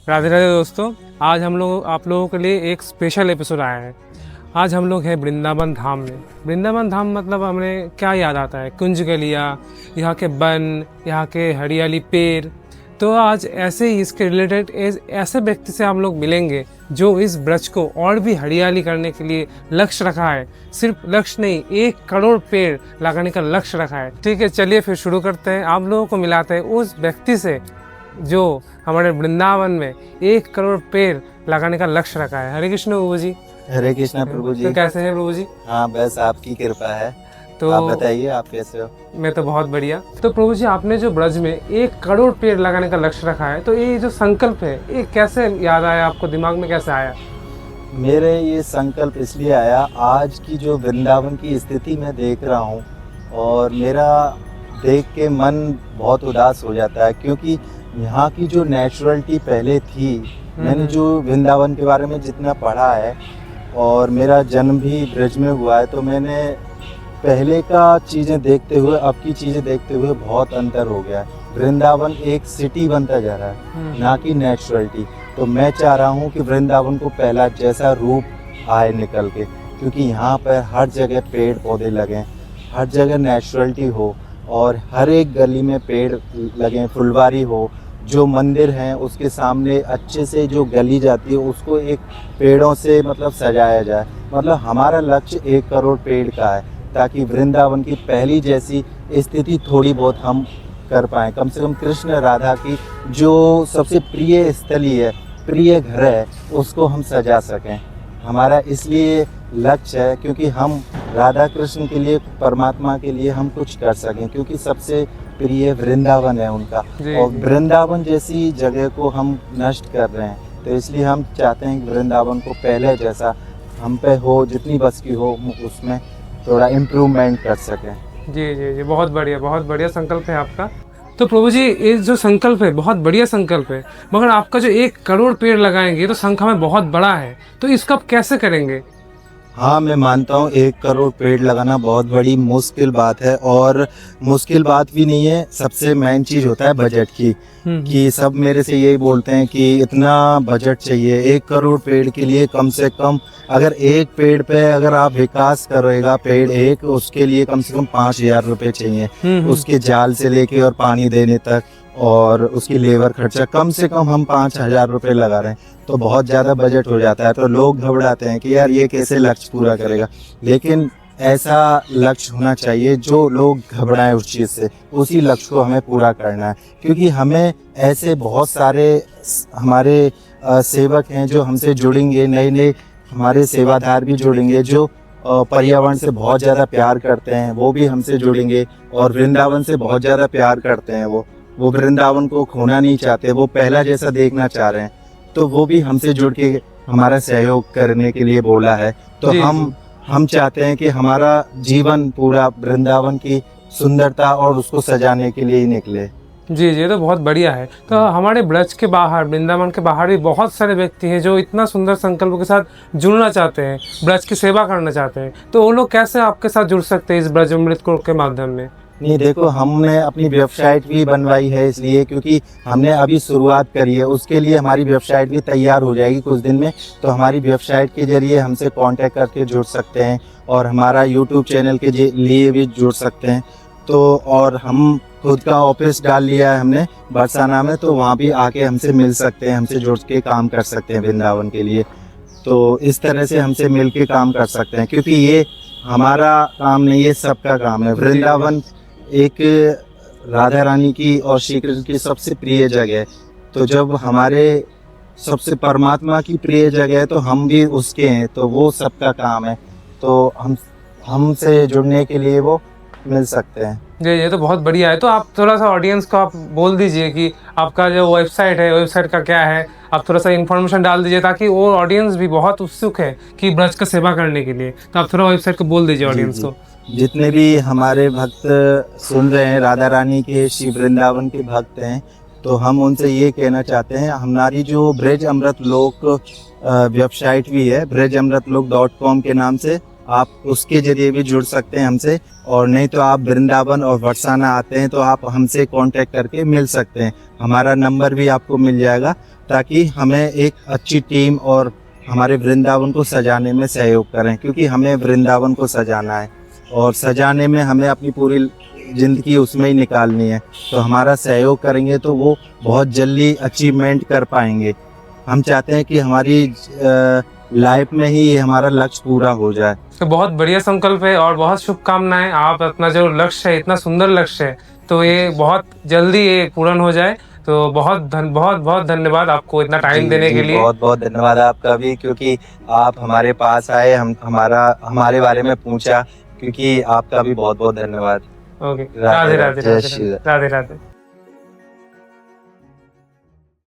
राधे राधे दोस्तों। आज हम लोग आप लोगों के लिए एक स्पेशल एपिसोड आया है। आज हम लोग हैं वृंदावन धाम में। वृंदावन धाम मतलब हमें क्या याद आता है? कुंज गलियाँ, यहाँ के वन, यहाँ के हरियाली पेड़। तो आज ऐसे ही इसके रिलेटेड ऐसे व्यक्ति से हम लोग मिलेंगे जो इस ब्रज को और भी हरियाली करने के लिए लक्ष्य रखा है। सिर्फ लक्ष्य नहीं, 1 करोड़ पेड़ लगाने का लक्ष्य रखा है। ठीक है, चलिए फिर शुरू करते हैं। आप लोगों को मिलाते हैं उस व्यक्ति से जो हमारे वृंदावन में 1 करोड़ पेड़ लगाने का लक्ष्य रखा है। हरे कृष्ण प्रभु जी। हरे कृष्णा प्रभु जी। तो कैसे हैं प्रभु जी? हाँ, बस आपकी कृपा है। तो आप बताइए, आप कैसे हो? मैं तो बहुत बढ़िया। तो प्रभु जी, आपने जो ब्रज में 1 करोड़ पेड़ लगाने का लक्ष्य रखा है, तो ये जो संकल्प है ये कैसे याद आया आपको, दिमाग में कैसे आया? मेरे ये संकल्प इसलिए आया, आज की जो वृंदावन की स्थिति मैं देख रहा हूँ और मेरा देख के मन बहुत उदास हो जाता है, क्योंकि यहाँ की जो नेचुरलिटी पहले थी, मैंने जो वृंदावन के बारे में जितना पढ़ा है और मेरा जन्म भी ब्रज में हुआ है, तो मैंने पहले का चीज़ें देखते हुए अब की चीज़ें देखते हुए बहुत अंतर हो गया है। वृंदावन एक सिटी बनता जा रहा है, ना कि नेचुरलिटी। तो मैं चाह रहा हूँ कि वृंदावन को पहला जैसा रूप आए निकल के, क्योंकि यहाँ पर हर जगह पेड़ पौधे लगें, हर जगह नेचुरलिटी हो और हर एक गली में पेड़ लगें, फुलवारी हो। जो मंदिर हैं उसके सामने अच्छे से जो गली जाती है उसको एक पेड़ों से मतलब सजाया जाए। मतलब हमारा लक्ष्य 1 करोड़ पेड़ का है, ताकि वृंदावन की पहली जैसी स्थिति थोड़ी बहुत हम कर पाएँ। कम से कम कृष्ण राधा की जो सबसे प्रिय स्थली है, प्रिय घर है, उसको हम सजा सकें। हमारा इसलिए लक्ष्य है क्योंकि हम राधा कृष्ण के लिए, परमात्मा के लिए हम कुछ कर सकें, क्योंकि सबसे प्रिय वृंदावन है उनका। और वृंदावन जैसी जगह को हम नष्ट कर रहे हैं, तो इसलिए हम चाहते हैं कि वृंदावन को पहले जैसा हम पे हो, जितनी बस की हो उसमें थोड़ा इम्प्रूवमेंट कर सकें। जी जी जी, बहुत बढ़िया संकल्प है आपका। तो प्रभु जी, ये जो संकल्प है बहुत बढ़िया संकल्प है, मगर आपका जो 1 करोड़ पेड़ लगाएंगे तो संख्या में बहुत बड़ा है, तो इसको आप कैसे करेंगे? हाँ, मैं मानता हूँ 1 करोड़ पेड़ लगाना बहुत बड़ी मुश्किल बात है, और मुश्किल बात भी नहीं है। सबसे मेन चीज़ होता है बजट की, कि सब मेरे से यही बोलते हैं कि इतना बजट चाहिए 1 करोड़ पेड़ के लिए। कम से कम अगर एक पेड़ पे अगर आप विकास करेगा पेड़ एक, उसके लिए कम से कम 5,000 रुपये चाहिए। उसके जाल से लेके और पानी देने तक और उसकी लेबर खर्चा, कम से कम हम 5,000 रुपये लगा रहे हैं, तो बहुत ज़्यादा बजट हो जाता है। तो लोग घबराते हैं कि यार ये कैसे लक्ष्य पूरा करेगा, लेकिन ऐसा लक्ष्य होना चाहिए जो लोग घबराएं उस चीज़ से। उसी लक्ष्य को हमें पूरा करना है, क्योंकि हमें ऐसे बहुत सारे हमारे सेवक हैं जो हमसे जुड़ेंगे, नए नए हमारे सेवादार भी जुड़ेंगे जो पर्यावरण से बहुत ज़्यादा प्यार करते हैं, वो भी हमसे जुड़ेंगे। और वृंदावन से बहुत ज़्यादा प्यार करते हैं, वो वृंदावन को खोना नहीं चाहते, वो पहला जैसा देखना चाह रहे हैं। तो वो भी हमसे जुड़ के हमारा सहयोग करने के लिए बोला है। तो हम चाहते हैं कि हमारा जीवन पूरा वृंदावन की सुंदरता और उसको सजाने के लिए ही निकले। जी जी, तो बहुत बढ़िया है। तो हमारे ब्रज के बाहर, वृंदावन के बाहर भी बहुत सारे व्यक्ति हैं जो इतना सुंदर संकल्प के साथ जुड़ना चाहते हैं, ब्रज की सेवा करना चाहते हैं, तो वो लोग कैसे आपके साथ जुड़ सकते हैं इस ब्रज अमृत कोश के माध्यम में? नहीं, देखो, हमने अपनी वेबसाइट भी बनवाई है, इसलिए क्योंकि हमने अभी शुरुआत करी है। उसके लिए हमारी वेबसाइट भी तैयार हो जाएगी कुछ दिन में। तो हमारी वेबसाइट के जरिए हमसे कांटेक्ट करके जुड़ सकते हैं, और हमारा यूट्यूब चैनल के लिए भी जुड़ सकते हैं। तो और हम खुद का ऑफिस डाल लिया है हमने बरसाना में, तो वहाँ भी आके हमसे मिल सकते हैं, हमसे जुड़ के काम कर सकते हैं वृंदावन के लिए। तो इस तरह से हमसे मिल के काम कर सकते हैं, क्योंकि ये हमारा काम नहीं, ये सबका काम है। वृंदावन एक राधा रानी की और श्री कृष्ण की सबसे प्रिय जगह है। तो जब हमारे सबसे परमात्मा की प्रिय जगह है, तो हम भी उसके हैं, तो वो सबका काम है। तो हमसे जुड़ने के लिए वो मिल सकते हैं। जी, ये तो बहुत बढ़िया है। तो आप थोड़ा सा ऑडियंस को आप बोल दीजिए कि आपका जो वेबसाइट है, वेबसाइट का क्या है, आप थोड़ा सा इन्फॉर्मेशन डाल दीजिए, ताकि वो ऑडियंस भी बहुत उत्सुक है कि ब्रज का सेवा करने के लिए। तो आप थोड़ा वेबसाइट को बोल दीजिए ऑडियंस को। जितने भी हमारे भक्त सुन रहे हैं, राधा रानी के, श्री वृंदावन के भक्त हैं, तो हम उनसे ये कहना चाहते हैं, हमारी जो ब्रज अमृत लोक वेबसाइट भी है, brajamritloक.com के नाम से, आप उसके जरिए भी जुड़ सकते हैं हमसे। और नहीं तो आप वृंदावन और बरसाना आते हैं तो आप हमसे कांटेक्ट करके मिल सकते हैं। हमारा नंबर भी आपको मिल जाएगा, ताकि हमें एक अच्छी टीम और हमारे वृंदावन को सजाने में सहयोग करें, क्योंकि हमें वृंदावन को सजाना है और सजाने में हमें अपनी पूरी ज़िंदगी उसमें ही निकालनी है। तो हमारा सहयोग करेंगे तो वो बहुत जल्दी अचीवमेंट कर पाएंगे। हम चाहते हैं कि हमारी लाइफ में ही ये हमारा लक्ष्य पूरा हो जाए। तो बहुत बढ़िया संकल्प है और बहुत शुभकामनाएं। आप अपना जो लक्ष्य है, इतना सुंदर लक्ष्य है, तो ये बहुत जल्दी ये पूर्ण हो जाए। तो बहुत धन्यवाद आपको इतना टाइम देने के लिए। बहुत बहुत धन्यवाद आपका भी, क्योंकि आप हमारे पास आए, हमारे बारे में पूछा, क्योंकि आपका भी बहुत बहुत धन्यवाद। ओके, राधे राधे जय राधे श्री राम। राधे राधे।